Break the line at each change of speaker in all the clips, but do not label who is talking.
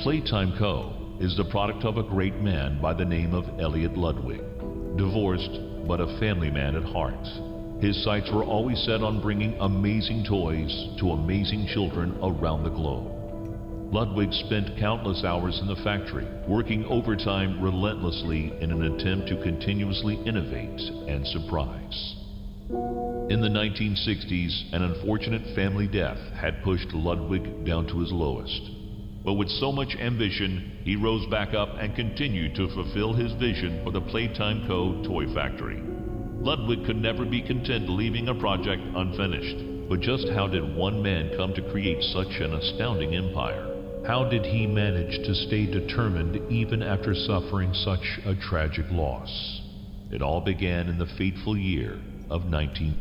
Playtime Co. is the product of a great man by the name of Elliott Ludwig. Divorced, but a family man at heart. His sights were always set on bringing amazing toys to amazing children around the globe. Ludwig spent countless hours in the factory, working overtime relentlessly in an attempt to continuously innovate and surprise. In the 1960s, an unfortunate family death had pushed Ludwig down to his lowest. But with so much ambition, he rose back up and continued to fulfill his vision for the Playtime Co. toy factory. Ludwig could never be content leaving a project unfinished. But just how did one man come to create such an astounding empire? How did he manage to stay determined even after suffering such a tragic loss? It all began in the fateful year of 19...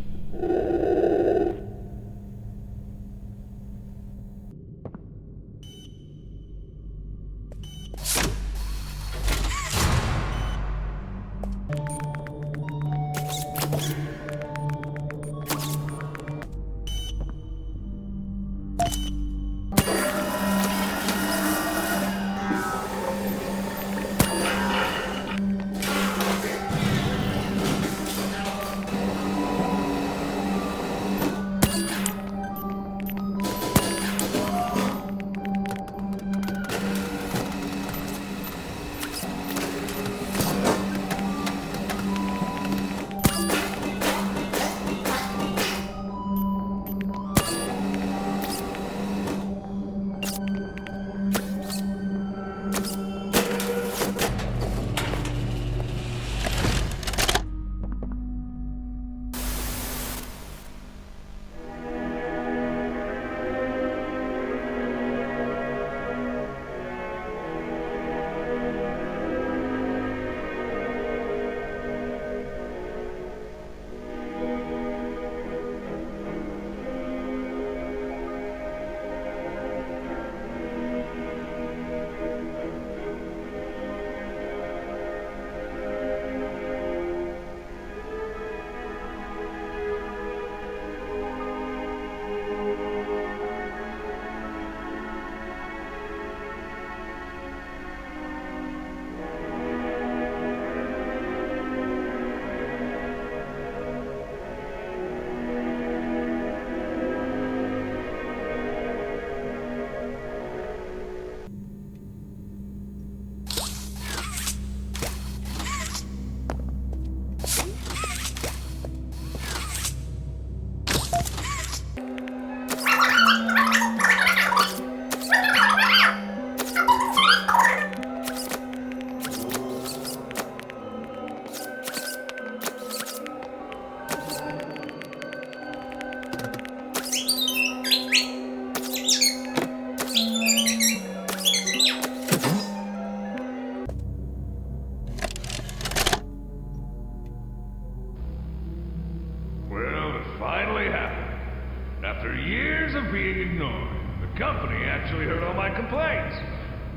After years of being ignored, the company actually heard all my complaints.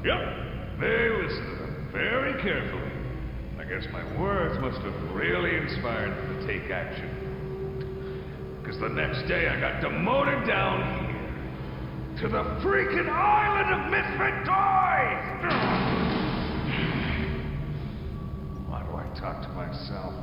Yep, they listened to them very carefully. I guess my words must have really inspired them to take action. Because the next day I got demoted down here to the freaking island of misfit toys! Why do I talk to myself?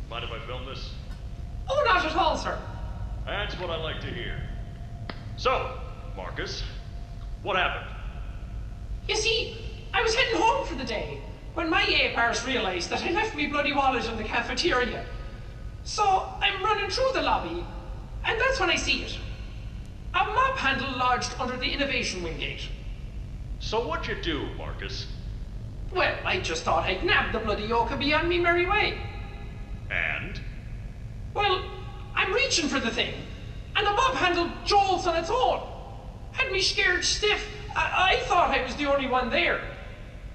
Mind if I film this?
Oh, not at all, sir.
That's what I like to hear. So, Marcus, what happened?
You see, I was heading home for the day when my apars realized that I left me bloody wallet in the cafeteria. So I'm running through the lobby, and that's when I see it. A mop handle lodged under the innovation wing gate.
So what'd you do, Marcus?
Well, I just thought I'd nab the bloody yoke and be on me merry way.
And?
Well, I'm reaching for the thing, and the mob handle jolts on its own. Had me scared stiff. I thought I was the only one there.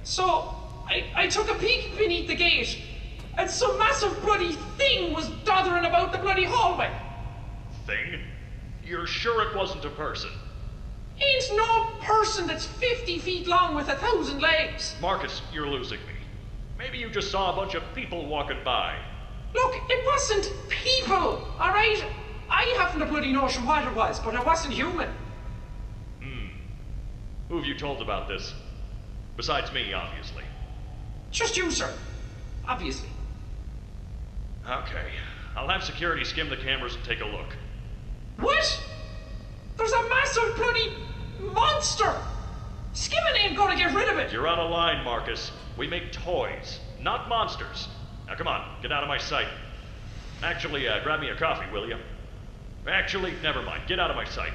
So, I took a peek beneath the gate, and some massive bloody thing was doddering about the bloody hallway.
Thing? You're sure it wasn't a person?
Ain't no person that's 50 feet long with 1,000 legs.
Marcus, you're losing me. Maybe you just saw a bunch of people walking by.
Look, it wasn't people, alright? I haven't a bloody notion what it was, but it wasn't human.
Who have you told about this? Besides me, obviously.
Just you, sir. Obviously.
Okay. I'll have security skim the cameras and take a look.
What? There's a massive bloody monster! Skimming ain't gonna get rid of it!
You're out of line, Marcus. We make toys, not monsters. Now come on, get out of my sight. Actually, grab me a coffee, will you? Actually, never mind. Get out of my sight.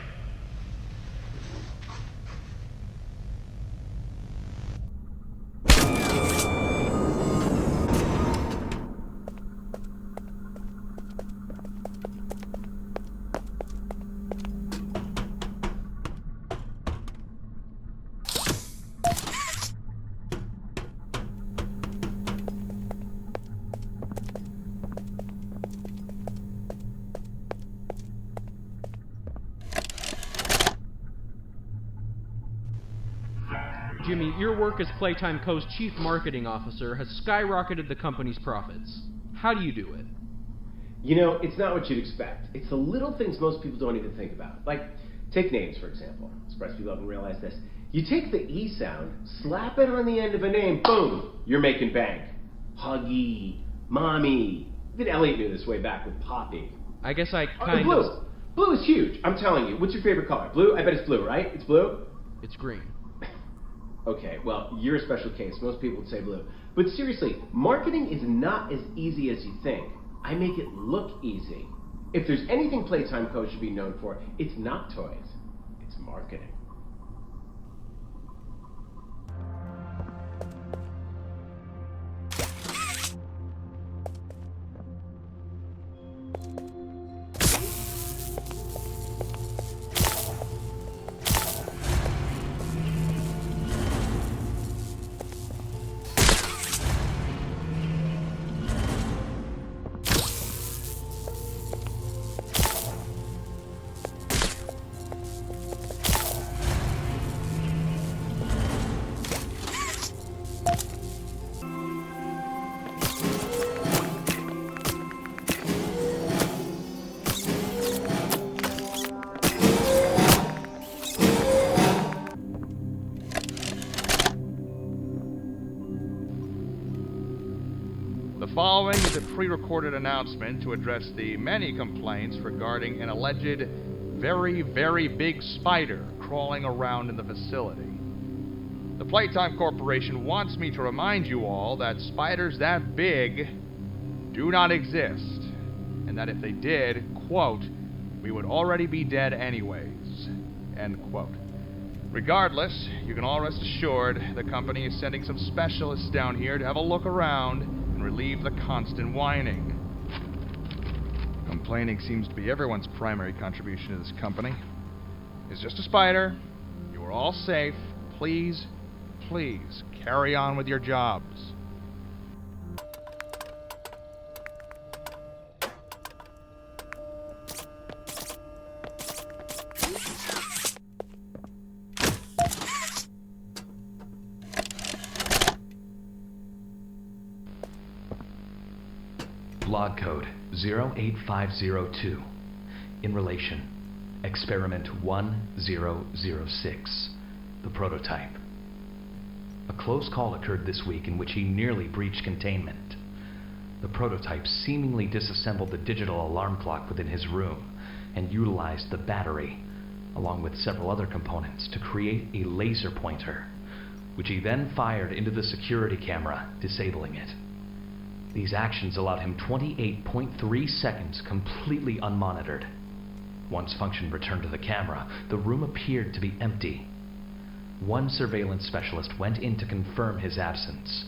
Jimmy, your work as Playtime Co.'s Chief Marketing Officer has skyrocketed the company's profits. How do you do it?
You know, it's not what you'd expect. It's the little things most people don't even think about. Like, take names, for example. Surprised people haven't realized this. You take the E sound, slap it on the end of a name, boom, you're making bank. Huggy, Mommy. Even Elliott knew this way back with Poppy.
I guess I
Oh,
kind
blue.
of...
Blue is huge. I'm telling you. What's your favorite color? Blue? I bet it's blue, right? It's blue?
It's green.
Okay, well, you're a special case. Most people would say blue. But seriously, marketing is not as easy as you think. I make it look easy. If there's anything Playtime Co. should be known for, it's not toys. It's marketing.
The following is a pre-recorded announcement to address the many complaints regarding an alleged very, very big spider crawling around in the facility. The Playtime Corporation wants me to remind you all that spiders that big do not exist, and that if they did, quote, we would already be dead anyways, end quote. Regardless, you can all rest assured the company is sending some specialists down here to have a look around and relieve the constant whining. Complaining seems to be everyone's primary contribution to this company. It's just a spider. You are all safe. Please, please, carry on with your jobs.
Log code 08502. In relation, experiment 1006, the prototype. A close call occurred this week in which he nearly breached containment. The prototype seemingly disassembled the digital alarm clock within his room and utilized the battery, along with several other components, to create a laser pointer, which he then fired into the security camera, disabling it. These actions allowed him 28.3 seconds completely unmonitored. Once function returned to the camera, the room appeared to be empty. One surveillance specialist went in to confirm his absence,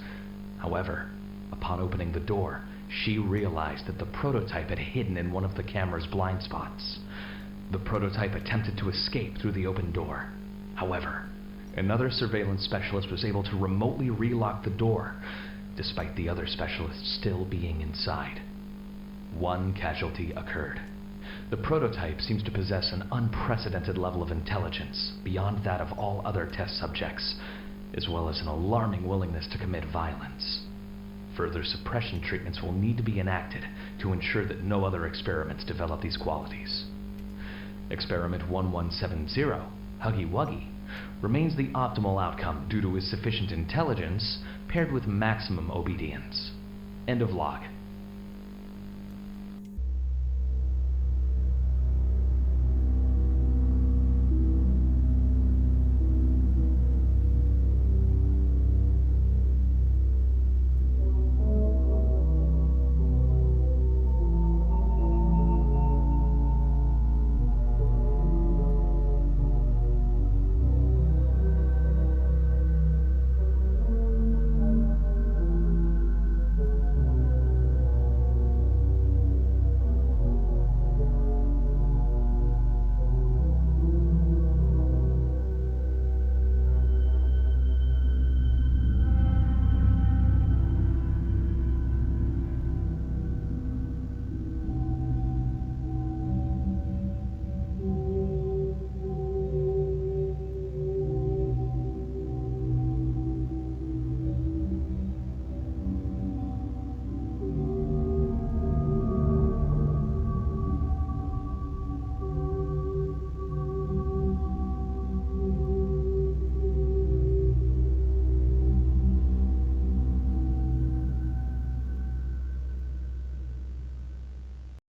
However, upon opening the door, she realized that the prototype had hidden in one of the camera's blind spots. The prototype attempted to escape through the open door. However, another surveillance specialist was able to remotely relock the door, despite the other specialists still being inside. One casualty occurred. The prototype seems to possess an unprecedented level of intelligence beyond that of all other test subjects, as well as an alarming willingness to commit violence. Further suppression treatments will need to be enacted to ensure that no other experiments develop these qualities. Experiment 1170, Huggy Wuggy, remains the optimal outcome due to his sufficient intelligence paired with maximum obedience. End of log.